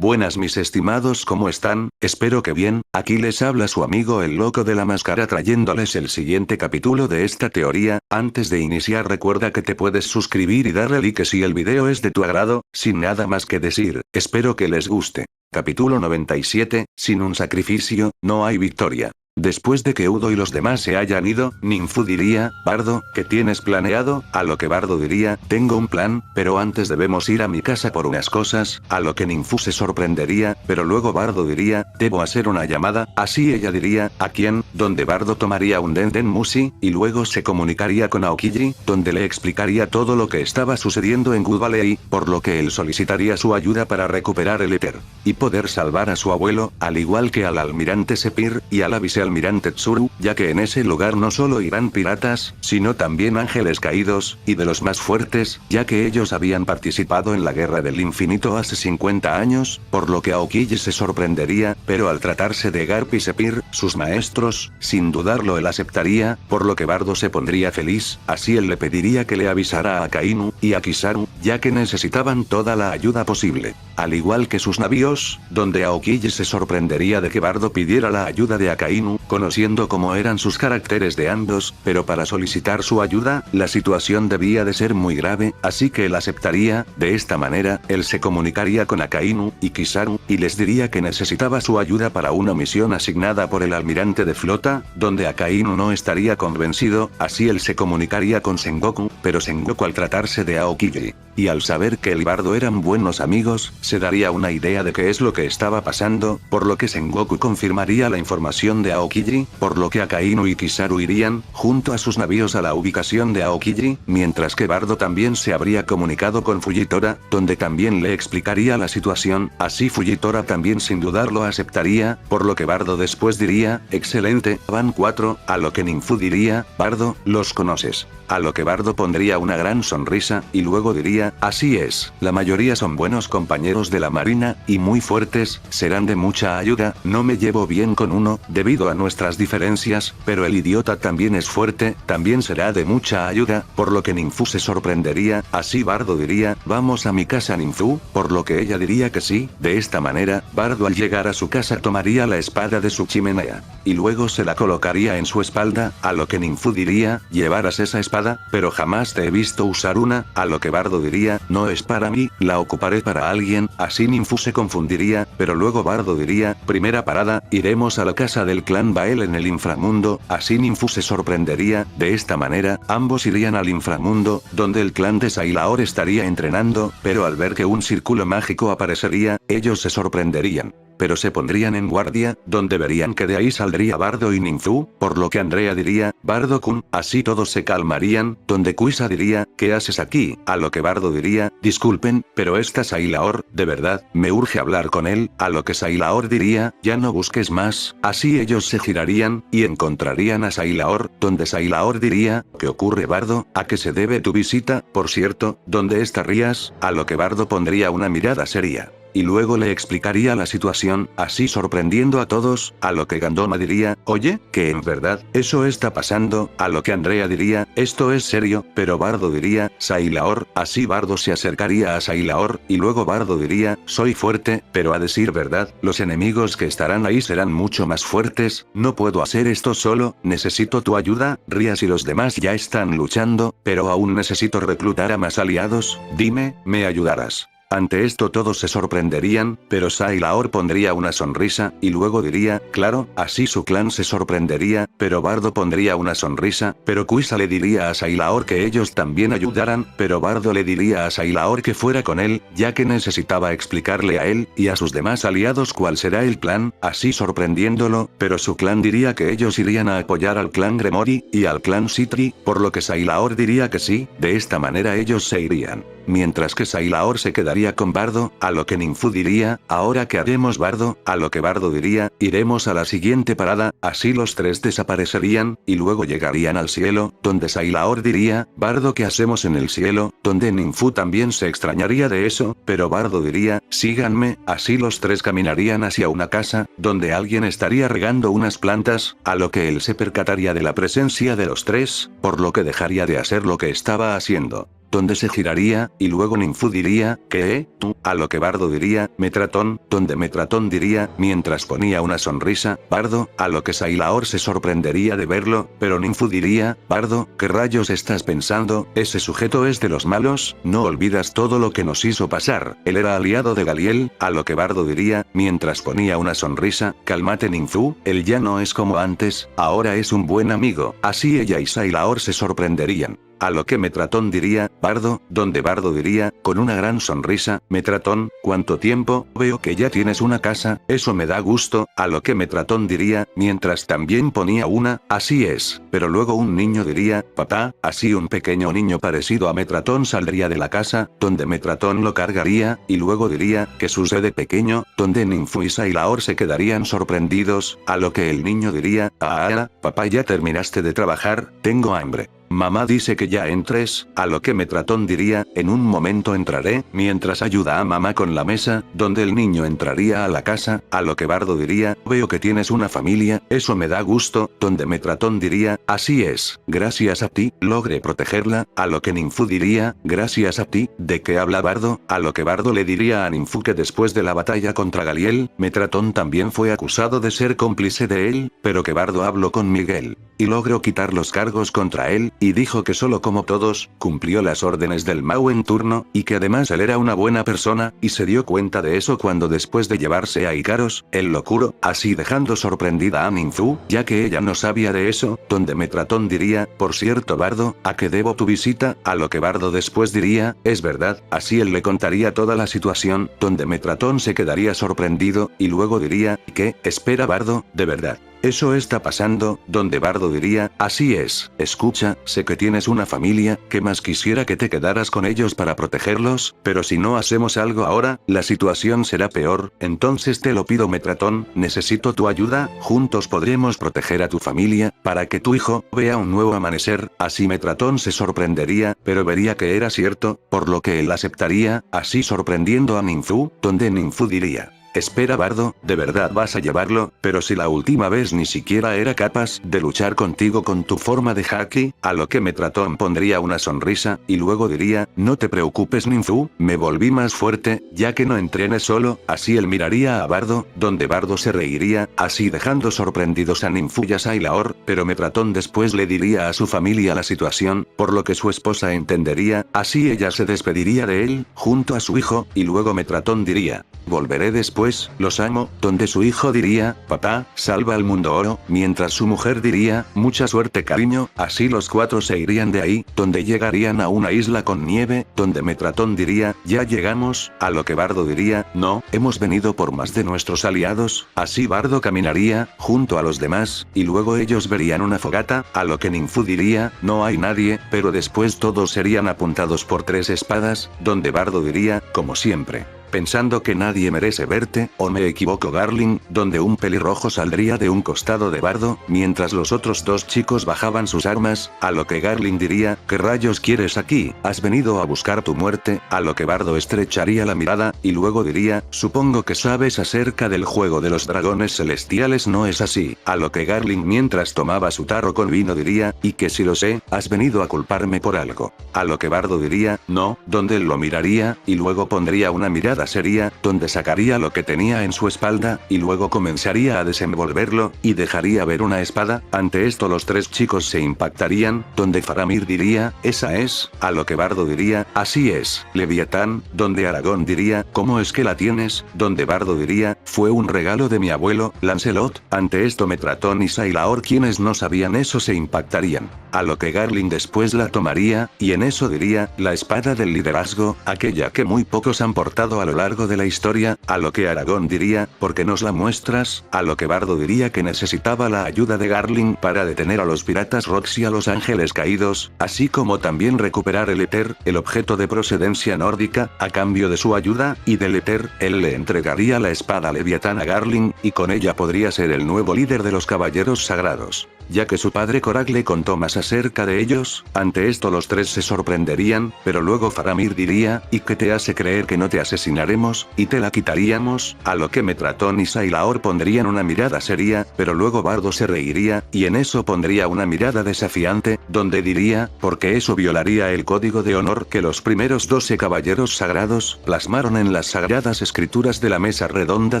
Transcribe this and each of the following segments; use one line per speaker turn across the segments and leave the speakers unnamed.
Buenas mis estimados, ¿cómo están? Espero que bien. Aquí les habla su amigo el loco de la máscara trayéndoles el siguiente capítulo de esta teoría. Antes de iniciar recuerda que te puedes suscribir y darle like si el video es de tu agrado. Sin nada más que decir, espero que les guste. Capítulo 97, sin un sacrificio, no hay victoria. Después de que Udo y los demás se hayan ido, Ninfu diría, Bardo, ¿qué tienes planeado? A lo que Bardo diría, tengo un plan, pero antes debemos ir a mi casa por unas cosas, a lo que Ninfu se sorprendería, pero luego Bardo diría, debo hacer una llamada, así ella diría, ¿a quién? Donde Bardo tomaría un Denden Mushi, y luego se comunicaría con Aokiji, donde le explicaría todo lo que estaba sucediendo en Good Valley, por lo que él solicitaría su ayuda para recuperar el éter, y poder salvar a su abuelo, al igual que al almirante Sepir, y al vicealmirante Tsuru, ya que en ese lugar no solo irán piratas, sino también ángeles caídos, y de los más fuertes, ya que ellos habían participado en la Guerra del Infinito hace 50 años, por lo que Aokiji se sorprendería, pero al tratarse de Garp y Sepir, sus maestros, sin dudarlo él aceptaría, por lo que Bardo se pondría feliz, así él le pediría que le avisara a Akainu, y a Kizaru, ya que necesitaban toda la ayuda posible. Al igual que sus navíos, donde Aokiji se sorprendería de que Bardo pidiera la ayuda de Akainu, conociendo cómo eran sus caracteres de ambos, pero para solicitar su ayuda, la situación debía de ser muy grave, así que él aceptaría. De esta manera, él se comunicaría con Akainu y Kizaru, y les diría que necesitaba su ayuda para una misión asignada por el almirante de flota, donde Akainu no estaría convencido, así él se comunicaría con Sengoku, pero Sengoku al tratarse de Aokiji, y al saber que él y Bardo eran buenos amigos, se daría una idea de qué es lo que estaba pasando, por lo que Sengoku confirmaría la información de Aokiji, por lo que Akainu y Kizaru irían, junto a sus navíos a la ubicación de Aokiji, mientras que Bardo también se habría comunicado con Fujitora, donde también le explicaría la situación, así Fujitora también sin dudarlo aceptaría, por lo que Bardo después diría, excelente, van 4, a lo que Ninfu diría, Bardo, los conoces. A lo que Bardo pondría una gran sonrisa, y luego diría, así es, la mayoría son buenos compañeros de la marina, y muy fuertes, serán de mucha ayuda, no me llevo bien con uno, debido a nuestras diferencias, pero el idiota también es fuerte, también será de mucha ayuda, por lo que Ninfu se sorprendería, así Bardo diría, vamos a mi casa Ninfu, por lo que ella diría que sí, de esta manera, Bardo al llegar a su casa tomaría la espada de su chimenea, y luego se la colocaría en su espalda, a lo que Ninfu diría, llevarás esa espada, pero jamás te he visto usar una, a lo que Bardo diría, no es para mí, la ocuparé para alguien, así Ninfu se confundiría, pero luego Bardo diría, primera parada, iremos a la casa del clan Bael en el inframundo, así Ninfu se sorprendería, de esta manera, ambos irían al inframundo, donde el clan de Sailor estaría entrenando, pero al ver que un círculo mágico aparecería, ellos se sorprenderían. Pero se pondrían en guardia, donde verían que de ahí saldría Bardo y Ninfu, por lo que Andrea diría, Bardo-kun, así todos se calmarían, donde Kuisa diría, ¿qué haces aquí? A lo que Bardo diría, disculpen, pero esta Sailor, de verdad, me urge hablar con él, a lo que Sailor diría, ya no busques más, así ellos se girarían, y encontrarían a Sailor, donde Sailor diría, ¿qué ocurre Bardo? ¿A qué se debe tu visita? Por cierto, ¿dónde estarías? A lo que Bardo pondría una mirada seria. Y luego le explicaría la situación, así sorprendiendo a todos, a lo que Gandoma diría, oye, que en verdad, eso está pasando, a lo que Andrea diría, esto es serio, pero Bardo diría, Sailor, así Bardo se acercaría a Sailor, y luego Bardo diría, soy fuerte, pero a decir verdad, los enemigos que estarán ahí serán mucho más fuertes, no puedo hacer esto solo, necesito tu ayuda, Rias y los demás ya están luchando, pero aún necesito reclutar a más aliados, dime, ¿me ayudarás? Ante esto todos se sorprenderían, pero Sailor pondría una sonrisa, y luego diría, claro, así su clan se sorprendería, pero Bardo pondría una sonrisa, pero Kuisa le diría a Sailor que ellos también ayudaran, pero Bardo le diría a Sailor que fuera con él, ya que necesitaba explicarle a él, y a sus demás aliados cuál será el plan, así sorprendiéndolo, pero su clan diría que ellos irían a apoyar al clan Gremori, y al clan Citri, por lo que Sailor diría que sí, de esta manera ellos se irían. Mientras que Sailor se quedaría con Bardo, a lo que Ninfu diría, ¿ahora qué haremos Bardo? A lo que Bardo diría, iremos a la siguiente parada, así los tres desaparecerían, y luego llegarían al cielo, donde Sailor diría, Bardo ¿qué hacemos en el cielo? Donde Ninfu también se extrañaría de eso, pero Bardo diría, síganme, así los tres caminarían hacia una casa, donde alguien estaría regando unas plantas, a lo que él se percataría de la presencia de los tres, por lo que dejaría de hacer lo que estaba haciendo. donde se giraría, y luego Ninfu diría, ¿qué? ¿Tú? A lo que Bardo diría, Metratón, donde Metratón diría, mientras ponía una sonrisa, Bardo, a lo que Sailor se sorprendería de verlo, pero Ninfu diría, Bardo, ¿qué rayos estás pensando? Ese sujeto es de los malos, no olvidas todo lo que nos hizo pasar, él era aliado de Galiel, a lo que Bardo diría, mientras ponía una sonrisa, cálmate Ninfu, él ya no es como antes, ahora es un buen amigo, así ella y Sailor se sorprenderían. A lo que Metratón diría, Bardo, donde Bardo diría, con una gran sonrisa, Metratón, ¿cuánto tiempo? Veo que ya tienes una casa, eso me da gusto, a lo que Metratón diría, mientras también ponía una, así es, pero luego un niño diría, papá, así un pequeño niño parecido a Metratón saldría de la casa, donde Metratón lo cargaría, y luego diría, ¿qué sucede pequeño? Donde Ninfu y Sailor se quedarían sorprendidos, a lo que el niño diría, papá ya terminaste de trabajar, tengo hambre. Mamá dice que ya entres, a lo que Metratón diría, en un momento entraré, mientras ayuda a mamá con la mesa, donde el niño entraría a la casa, a lo que Bardo diría, veo que tienes una familia, eso me da gusto, donde Metratón diría, así es, gracias a ti, logré protegerla, a lo que Ninfu diría, gracias a ti, ¿de qué habla Bardo? A lo que Bardo le diría a Ninfu que después de la batalla contra Galiel, Metratón también fue acusado de ser cómplice de él, pero que Bardo habló con Miguel, y logró quitar los cargos contra él, y dijo que solo como todos, cumplió las órdenes del Mau en turno, y que además él era una buena persona, y se dio cuenta de eso cuando después de llevarse a Ikaros, él lo curó, así dejando sorprendida a Ninfu, ya que ella no sabía de eso, donde Metratón diría, por cierto Bardo, ¿a qué debo tu visita? A lo que Bardo después diría, es verdad, así él le contaría toda la situación, donde Metratón se quedaría sorprendido, y luego diría, ¿qué? Espera Bardo, ¿de verdad? Eso está pasando, donde Bardo diría, así es, escucha, sé que tienes una familia, que más quisiera que te quedaras con ellos para protegerlos, pero si no hacemos algo ahora, la situación será peor, entonces te lo pido Metratón, necesito tu ayuda, juntos podremos proteger a tu familia, para que tu hijo vea un nuevo amanecer, así Metratón se sorprendería, pero vería que era cierto, por lo que él aceptaría, así sorprendiendo a Ninfu, donde Ninfu diría. Espera Bardo, de verdad vas a llevarlo, pero si la última vez ni siquiera era capaz de luchar contigo con tu forma de haki, a lo que Metratón pondría una sonrisa, y luego diría, no te preocupes Ninfu, me volví más fuerte, ya que no entrené solo, así él miraría a Bardo, donde Bardo se reiría, así dejando sorprendidos a Ninfu y a Sailor, pero Metratón después le diría a su familia la situación, por lo que su esposa entendería, así ella se despediría de él, junto a su hijo, y luego Metratón diría, volveré después, los amo, donde su hijo diría, papá, salva al mundo oro, mientras su mujer diría, mucha suerte cariño, así los cuatro se irían de ahí, donde llegarían a una isla con nieve, donde Metratón diría, ya llegamos, a lo que Bardo diría, no, hemos venido por más de nuestros aliados, así Bardo caminaría, junto a los demás, y luego ellos verían una fogata, a lo que Ninfu diría, no hay nadie, pero después todos serían apuntados por tres espadas, donde Bardo diría, como siempre. Pensando que nadie merece verte, o me equivoco Garling, donde un pelirrojo saldría de un costado de Bardo, mientras los otros dos chicos bajaban sus armas, a lo que Garling diría, ¿qué rayos quieres aquí? ¿Has venido a buscar tu muerte? A lo que Bardo estrecharía la mirada, y luego diría, supongo que sabes acerca del juego de los dragones celestiales no es así, a lo que Garling mientras tomaba su tarro con vino diría, y que si lo sé, has venido a culparme por algo. A lo que Bardo diría, no, donde él lo miraría, y luego pondría una mirada sería, donde sacaría lo que tenía en su espalda, y luego comenzaría a desenvolverlo, y dejaría ver una espada, ante esto los tres chicos se impactarían, donde Faramir diría, esa es, a lo que Bardo diría, así es, Leviatán, donde Aragón diría, ¿cómo es que la tienes? Donde Bardo diría, fue un regalo de mi abuelo, Lancelot, ante esto Metratón y Sailor quienes no sabían eso se impactarían, a lo que Garling después la tomaría, y en eso diría, la espada del liderazgo, aquella que muy pocos han portado a lo largo de la historia, a lo que Aragón diría, ¿por qué nos la muestras? A lo que Bardo diría que necesitaba la ayuda de Garling para detener a los piratas Rox y a los ángeles caídos, así como también recuperar el éter, el objeto de procedencia nórdica, a cambio de su ayuda, y del éter, él le entregaría la espada Leviatán a Garling, y con ella podría ser el nuevo líder de los caballeros sagrados. ya que su padre Korak le contó más acerca de ellos. Ante esto los tres se sorprenderían, pero luego Faramir diría, ¿y qué te hace creer que no te asesinaremos, y te la quitaríamos? A lo que Metratón y Sailaor pondrían una mirada seria, pero luego Bardo se reiría, y en eso pondría una mirada desafiante, donde diría, porque eso violaría el código de honor que los primeros 12 caballeros sagrados plasmaron en las sagradas escrituras de la mesa redonda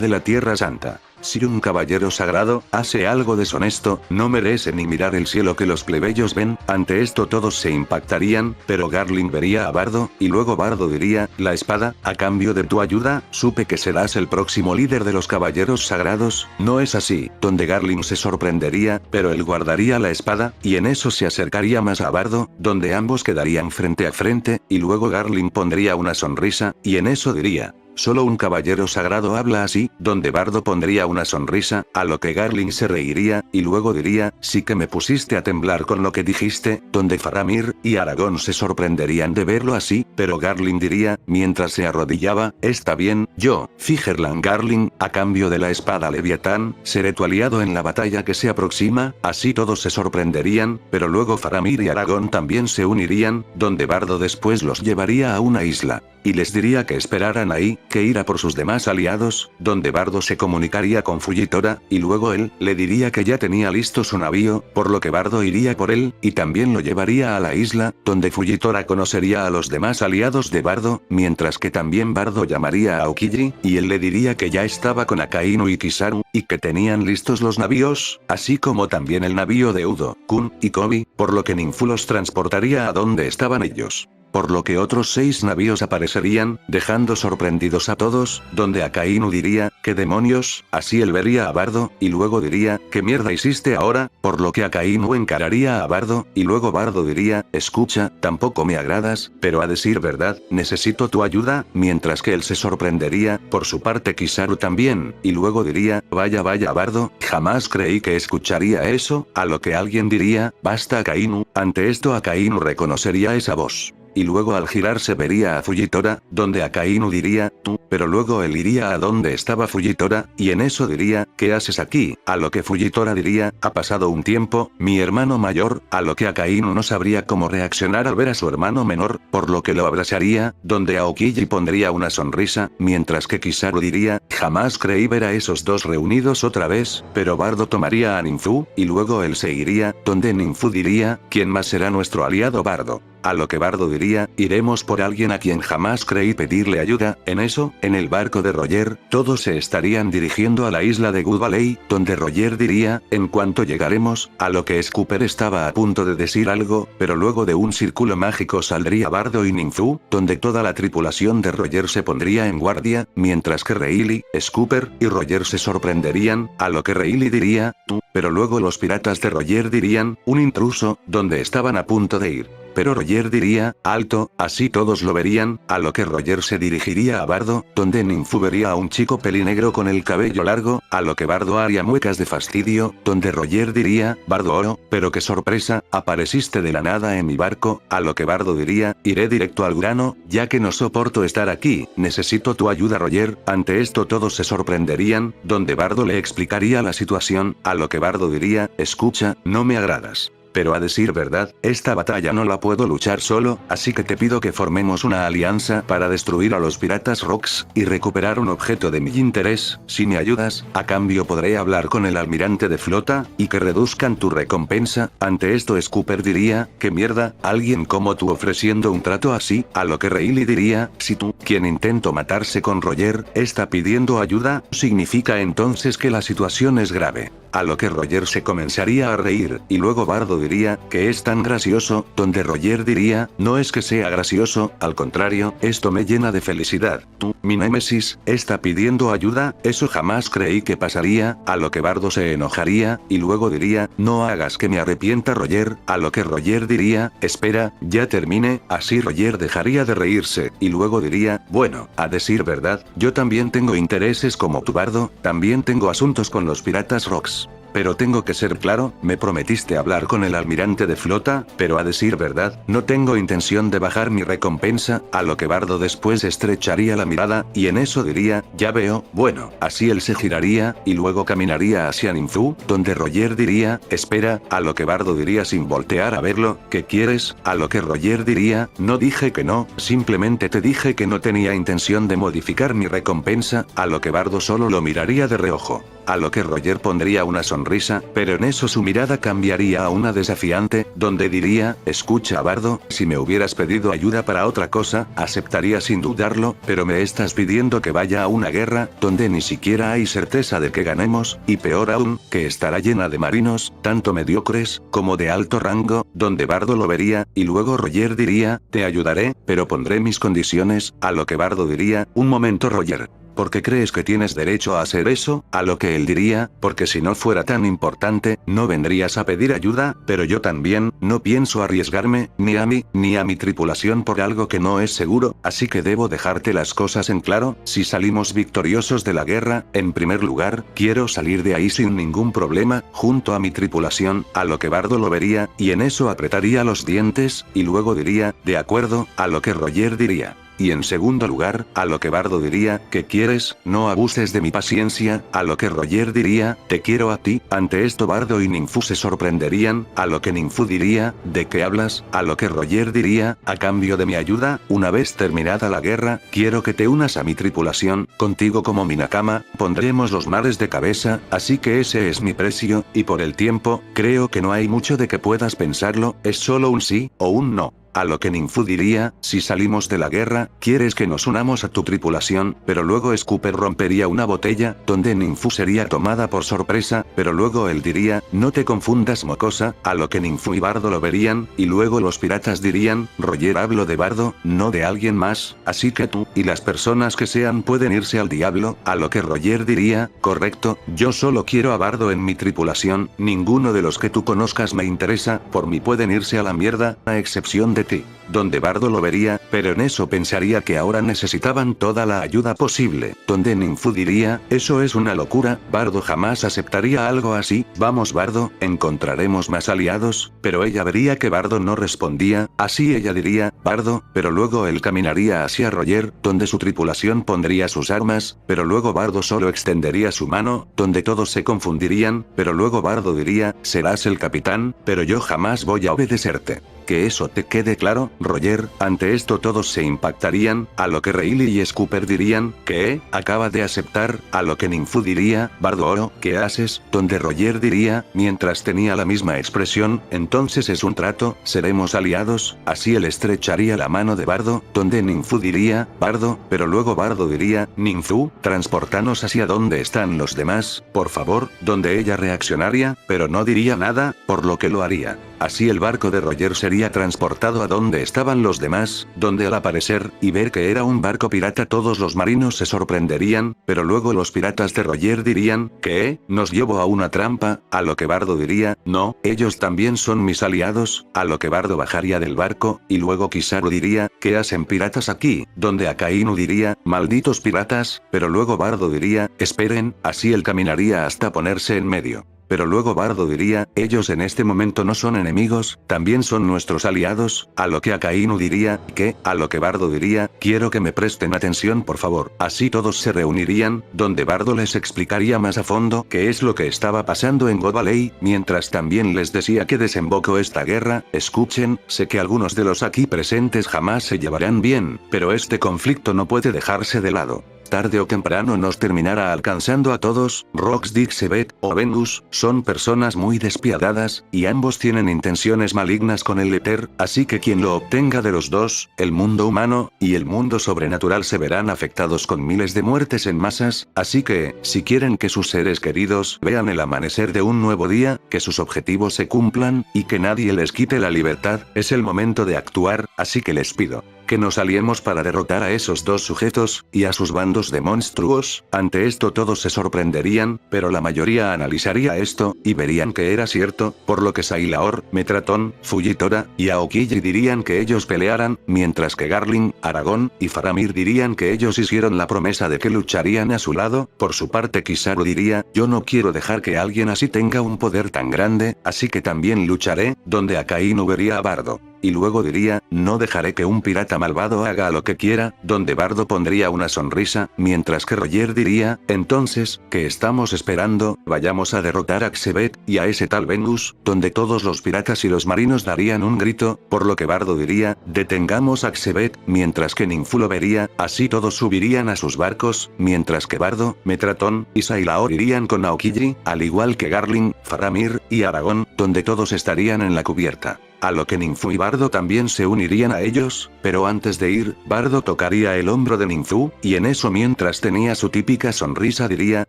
de la Tierra Santa. Si un caballero sagrado hace algo deshonesto, no merece ni mirar el cielo que los plebeyos ven. Ante esto todos se impactarían, pero Garling vería a Bardo, y luego Bardo diría, la espada, a cambio de tu ayuda, supe que serás el próximo líder de los caballeros sagrados. No es así, donde Garling se sorprendería, pero él guardaría la espada, y en eso se acercaría más a Bardo, donde ambos quedarían frente a frente, y luego Garling pondría una sonrisa, y en eso diría, solo un caballero sagrado habla así, donde Bardo pondría una sonrisa, a lo que Garling se reiría, y luego diría, sí que me pusiste a temblar con lo que dijiste, donde Faramir y Aragorn se sorprenderían de verlo así, pero Garling diría, mientras se arrodillaba, está bien, yo, Figerland Garling, a cambio de la espada Leviatán, seré tu aliado en la batalla que se aproxima. Así todos se sorprenderían, pero luego Faramir y Aragorn también se unirían, donde Bardo después los llevaría a una isla. Y les diría que esperaran ahí, que ir a por sus demás aliados, donde Bardo se comunicaría con Fujitora, y luego él le diría que ya tenía listo su navío, por lo que Bardo iría por él, y también lo llevaría a la isla, donde Fujitora conocería a los demás aliados de Bardo, mientras que también Bardo llamaría a Aokiji, y él le diría que ya estaba con Akainu y Kizaru, y que tenían listos los navíos, así como también el navío de Udo, Kun y Kobi, por lo que Ninfu los transportaría a donde estaban ellos. Por lo que otros 6 navíos aparecerían, dejando sorprendidos a todos, donde Akainu diría, ¿qué demonios? Así él vería a Bardo, y luego diría, ¿qué mierda hiciste ahora? Por lo que Akainu encararía a Bardo, y luego Bardo diría, escucha, tampoco me agradas, pero a decir verdad, necesito tu ayuda, mientras que él se sorprendería, por su parte Kizaru también, y luego diría, vaya Bardo, jamás creí que escucharía eso, a lo que alguien diría, basta Akainu, ante esto Akainu reconocería esa voz. Y luego al girarse vería a Fujitora, donde Akainu diría, tú, pero luego él iría a donde estaba Fujitora, y en eso diría, ¿qué haces aquí? A lo que Fujitora diría, ha pasado un tiempo, mi hermano mayor, a lo que Akainu no sabría cómo reaccionar al ver a su hermano menor, por lo que lo abrazaría, donde Aokiji pondría una sonrisa, mientras que Kizaru diría, jamás creí ver a esos dos reunidos otra vez, pero Bardo tomaría a Ninfu, y luego él se iría, donde Ninfu diría, ¿quién más será nuestro aliado Bardo? A lo que Bardo diría, iremos por alguien a quien jamás creí pedirle ayuda. En eso, en el barco de Roger, todos se estarían dirigiendo a la isla de Good Valley, donde Roger diría, en cuanto llegaremos, a lo que Scooper estaba a punto de decir algo, pero luego de un círculo mágico saldría Bardo y Ninfu, donde toda la tripulación de Roger se pondría en guardia, mientras que Rayleigh, Scooper y Roger se sorprenderían, a lo que Rayleigh diría, tú, pero luego los piratas de Roger dirían, un intruso, donde estaban a punto de ir. Pero Roger diría, alto, así todos lo verían, a lo que Roger se dirigiría a Bardo, donde Ninfu vería a un chico pelinegro con el cabello largo, a lo que Bardo haría muecas de fastidio, donde Roger diría, Bardo oro, pero qué sorpresa, apareciste de la nada en mi barco, a lo que Bardo diría, iré directo al grano, ya que no soporto estar aquí, necesito tu ayuda Roger. Ante esto todos se sorprenderían, donde Bardo le explicaría la situación, a lo que Bardo diría, escucha, no me agradas. Pero a decir verdad, esta batalla no la puedo luchar solo, así que te pido que formemos una alianza para destruir a los piratas Rocks, y recuperar un objeto de mi interés. Si me ayudas, a cambio podré hablar con el almirante de flota, y que reduzcan tu recompensa. Ante esto Scooper diría, ¿qué mierda? ¿Alguien como tú ofreciendo un trato así? A lo que Rayleigh diría, si tú, quien intentó matarse con Roger, está pidiendo ayuda, significa entonces que la situación es grave. A lo que Roger se comenzaría a reír, y luego Bardo diría, que es tan gracioso, donde Roger diría, no es que sea gracioso, al contrario, esto me llena de felicidad. Tú, mi némesis, está pidiendo ayuda, eso jamás creí que pasaría, a lo que Bardo se enojaría, y luego diría, no hagas que me arrepienta Roger, a lo que Roger diría, espera, ya termine, así Roger dejaría de reírse, y luego diría, bueno, a decir verdad, yo también tengo intereses como tu Bardo, también tengo asuntos con los piratas Rocks. Pero tengo que ser claro, me prometiste hablar con el almirante de flota, pero a decir verdad, no tengo intención de bajar mi recompensa, a lo que Bardo después estrecharía la mirada, y en eso diría, ya veo, bueno, así él se giraría, y luego caminaría hacia Ninfu, donde Roger diría, espera, a lo que Bardo diría sin voltear a verlo, ¿qué quieres? A lo que Roger diría, no dije que no, simplemente te dije que no tenía intención de modificar mi recompensa, a lo que Bardo solo lo miraría de reojo. A lo que Roger pondría una sonrisa, pero en eso su mirada cambiaría a una desafiante, donde diría, escucha Bardo, si me hubieras pedido ayuda para otra cosa, aceptaría sin dudarlo, pero me estás pidiendo que vaya a una guerra, donde ni siquiera hay certeza de que ganemos, y peor aún, que estará llena de marinos, tanto mediocres, como de alto rango, donde Bardo lo vería, y luego Roger diría, te ayudaré, pero pondré mis condiciones, a lo que Bardo diría, un momento Roger. ¿Por qué crees que tienes derecho a hacer eso? A lo que él diría, porque si no fuera tan importante, no vendrías a pedir ayuda, pero yo también, no pienso arriesgarme, ni a mí, ni a mi tripulación por algo que no es seguro, así que debo dejarte las cosas en claro, si salimos victoriosos de la guerra, en primer lugar, quiero salir de ahí sin ningún problema, junto a mi tripulación, a lo que Bardo lo vería, y en eso apretaría los dientes, y luego diría, de acuerdo, a lo que Roger diría. Y en segundo lugar, a lo que Bardo diría, ¿qué quieres? No abuses de mi paciencia, a lo que Roger diría, te quiero a ti, ante esto Bardo y Ninfu se sorprenderían, a lo que Ninfu diría, ¿de qué hablas? A lo que Roger diría, a cambio de mi ayuda, una vez terminada la guerra, quiero que te unas a mi tripulación, contigo como mi nakama, pondremos los mares de cabeza, así que ese es mi precio, y por el tiempo, creo que no hay mucho de que puedas pensarlo, es solo un sí, o un no. A lo que Ninfu diría, si salimos de la guerra, quieres que nos unamos a tu tripulación, pero luego Scooper rompería una botella, donde Ninfu sería tomada por sorpresa, pero luego él diría, no te confundas mocosa, a lo que Ninfu y Bardo lo verían, y luego los piratas dirían, Roger hablo de Bardo, no de alguien más, así que tú, y las personas que sean pueden irse al diablo, a lo que Roger diría, correcto, yo solo quiero a Bardo en mi tripulación, ninguno de los que tú conozcas me interesa, por mí pueden irse a la mierda, a excepción de ti. Donde Bardo lo vería, pero en eso pensaría que ahora necesitaban toda la ayuda posible. Donde Ninfu diría, eso es una locura, Bardo jamás aceptaría algo así, vamos Bardo, encontraremos más aliados, pero ella vería que Bardo no respondía, así ella diría, Bardo, pero luego él caminaría hacia Roger, donde su tripulación pondría sus armas, pero luego Bardo solo extendería su mano, donde todos se confundirían, pero luego Bardo diría, serás el capitán, pero yo jamás voy a obedecerte. Que eso te quede claro, Roger, ante esto todos se impactarían, a lo que Rayleigh y Scooper dirían, ¿qué? Acaba de aceptar, a lo que Ninfu diría, Bardo oro, ¿qué haces? Donde Roger diría, mientras tenía la misma expresión, entonces es un trato, seremos aliados, así él estrecharía la mano de Bardo, donde Ninfu diría, Bardo, pero luego Bardo diría, Ninfu, transportanos hacia donde están los demás, por favor, donde ella reaccionaría, pero no diría nada, por lo que lo haría. Así el barco de Roger sería transportado a donde estaban los demás, donde al aparecer, y ver que era un barco pirata todos los marinos se sorprenderían, pero luego los piratas de Roger dirían, ¿qué? ¿Nos llevó a una trampa? A lo que Bardo diría, no, ellos también son mis aliados, a lo que Bardo bajaría del barco, y luego Kizaru diría, ¿qué hacen piratas aquí? Donde Akainu diría, malditos piratas, pero luego Bardo diría, esperen, así él caminaría hasta ponerse en medio. Pero luego Bardo diría, ellos en este momento no son enemigos, también son nuestros aliados, a lo que Akainu diría, ¿qué? A lo que Bardo diría, quiero que me presten atención por favor. Así todos se reunirían, donde Bardo les explicaría más a fondo qué es lo que estaba pasando en God Valley, mientras también les decía que desembocó esta guerra, escuchen, sé que algunos de los aquí presentes jamás se llevarán bien, pero este conflicto no puede dejarse de lado. Tarde o temprano nos terminará alcanzando a todos, Rox Dixebet, o Venus, son personas muy despiadadas, y ambos tienen intenciones malignas con el éter, así que quien lo obtenga de los dos, el mundo humano, y el mundo sobrenatural se verán afectados con miles de muertes en masas, así que, si quieren que sus seres queridos vean el amanecer de un nuevo día, que sus objetivos se cumplan, y que nadie les quite la libertad, es el momento de actuar, así que les pido que nos aliemos para derrotar a esos dos sujetos, y a sus bandos de monstruos. Ante esto todos se sorprenderían, pero la mayoría analizaría esto, y verían que era cierto, por lo que Sailor, Metraton, Fujitora, y Aokiji dirían que ellos pelearan, mientras que Garling, Aragón, y Faramir dirían que ellos hicieron la promesa de que lucharían a su lado. Por su parte Kizaru diría, yo no quiero dejar que alguien así tenga un poder tan grande, así que también lucharé, donde Akainu vería a Bardo. Y luego diría, no dejaré que un pirata malvado haga lo que quiera, donde Bardo pondría una sonrisa, mientras que Roger diría, entonces, ¿qué estamos esperando? Vayamos a derrotar a Xebet, y a ese tal Vengus, donde todos los piratas y los marinos darían un grito, por lo que Bardo diría, detengamos a Xebet, mientras que Ninfu lo vería, así todos subirían a sus barcos, mientras que Bardo, Metraton, y Sailor irían con Aokiji, al igual que Garling, Faramir, y Aragón, donde todos estarían en la cubierta. A lo que Ninfu y Bardo también se unirían a ellos, pero antes de ir, Bardo tocaría el hombro de Ninfu, y en eso mientras tenía su típica sonrisa diría,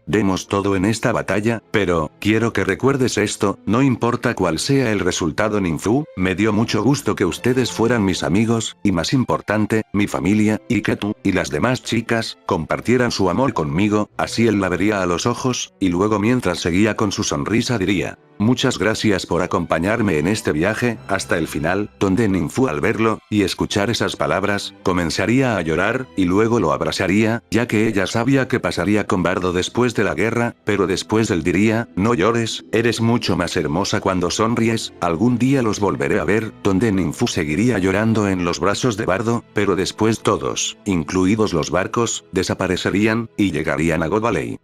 demos todo en esta batalla, pero, quiero que recuerdes esto, no importa cuál sea el resultado Ninfu, me dio mucho gusto que ustedes fueran mis amigos, y más importante, mi familia, y que tú, y las demás chicas, compartieran su amor conmigo, así él la vería a los ojos, y luego mientras seguía con su sonrisa diría, muchas gracias por acompañarme en este viaje, hasta el final, donde Ninfu al verlo, y escuchar esas palabras, comenzaría a llorar, y luego lo abrazaría, ya que ella sabía que pasaría con Bardo después de la guerra, pero después él diría, no llores, eres mucho más hermosa cuando sonríes, algún día los volveré a ver, donde Ninfu seguiría llorando en los brazos de Bardo, pero después todos, incluidos los barcos, desaparecerían, y llegarían a God Valley.